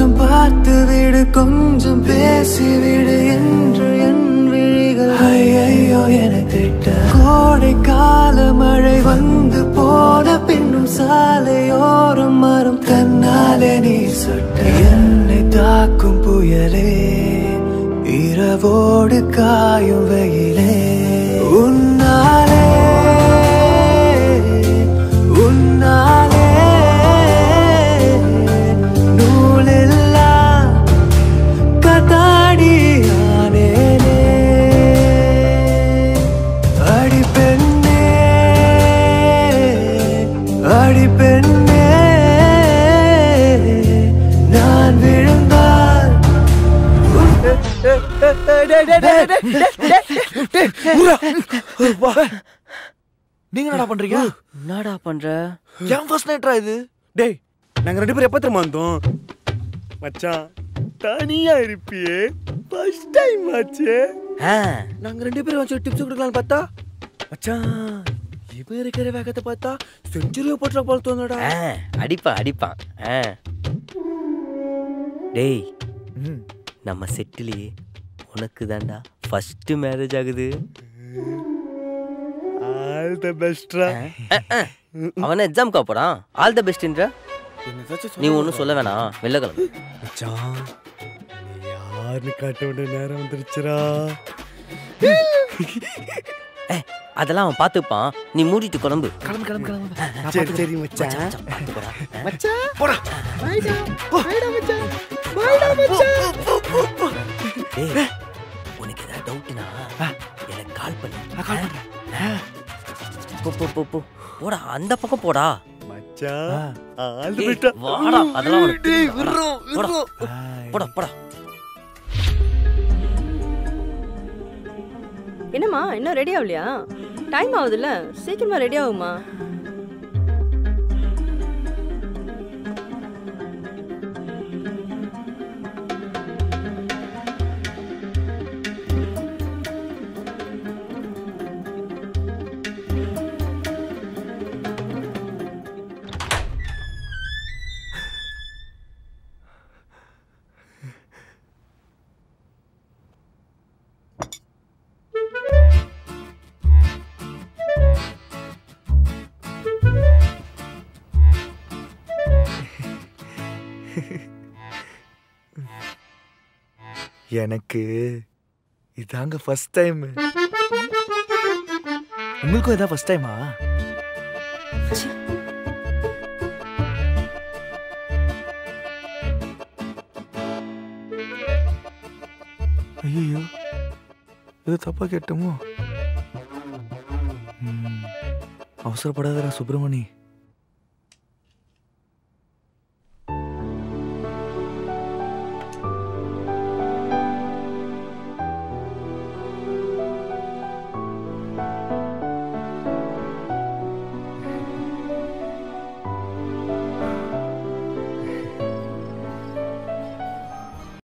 கொஞ்சம் பார்த்து விடு கொஞ்சம் பேசிவிடு என்று என் விழிகள் ஐயோ என திட்ட கோடை கால மழை வந்து போன பின்னும் சாலையோரம் மரம் தன்னாலே நீ சொட்ட என்னை தாக்கும் புயலே இரவோடு காயும் வெயிலே உன்னாலே உன்னாலே நூலில்லா கதாடியானேனே அடிப்பெண்ணே அடிப்பெண்ணே நான் விழுந்தால் நீங்க என்னடா பண்றீங்க? என்னடா பண்ற? ஏன் ஃபர்ஸ்ட் நைட்ரா இது? டேய் நாங்க ரெண்டு பேரும் எப்ப தெரியுமா வந்தோம் மச்சான்? தனியா இருப்பியே ஃபர்ஸ்ட் டைம் ஆச்சே. நாங்க ரெண்டு பேரும் வச்சு டிப்ஸ் கொடுக்கலாம்னு பார்த்தா மச்சான் இவன் இருக்கிற வேகத்தை பார்த்தா செஞ்சுரியை போட்டுற போல தோணுடா. அடிப்பான் அடிப்பான். டேய் நம்ம செட்டிலேயே உனக்கு தான்டா ஃபர்ஸ்ட் மேரேஜ் ஆகுது. ஆல் தி பெஸ்ட்ரா. அவன எக்ஸாம்க்கு போறான். ஆல் தி பெஸ்ட்ன்ற நீ ஒன்னும் சொல்ல வேணாம். வெள்ள கிளம்பு மச்சான். யாருன்னு காட்ட வேண்டிய நேரம் வந்துருச்சுடா. அதெல்லாம் அவன் பாத்துப்பான். நீ மூடிட்டு கிளம்பு. கிளம்பு கிளம்பு கிளம்பு. சரி சரி மச்சான். மச்சான் போடா. பைடா பைடா மச்சான். பைடா மச்சான். டேய் உனக்கு ஏதாவது டவுட்னா எனக்கு கால் பண்ணு. நான் கால் பண்றேன். போ போ போ போ. போடா அந்த பக்கம் போடா. மச்சான் ஆல் தி பெஸ்ட். வாடா அதெல்லாம் உனக்கு டேய் தெரியும். விட்றோம் போடா விட்றோம். போடா போடா. என்னம்மா இன்னும் ரெடி ஆகலையா? டைம் ஆகுதுல்ல, சீக்கிரமா ரெடி ஆகுமா? எனக்கு இதாங்க ஃபர்ஸ்ட் டைம். உங்களுக்கும் இதான் ஃபர்ஸ்ட் டைமா? ஐயோ இது தப்பா கேட்டோமோ? அவசரப்படாதடா சுப்பிரமணி.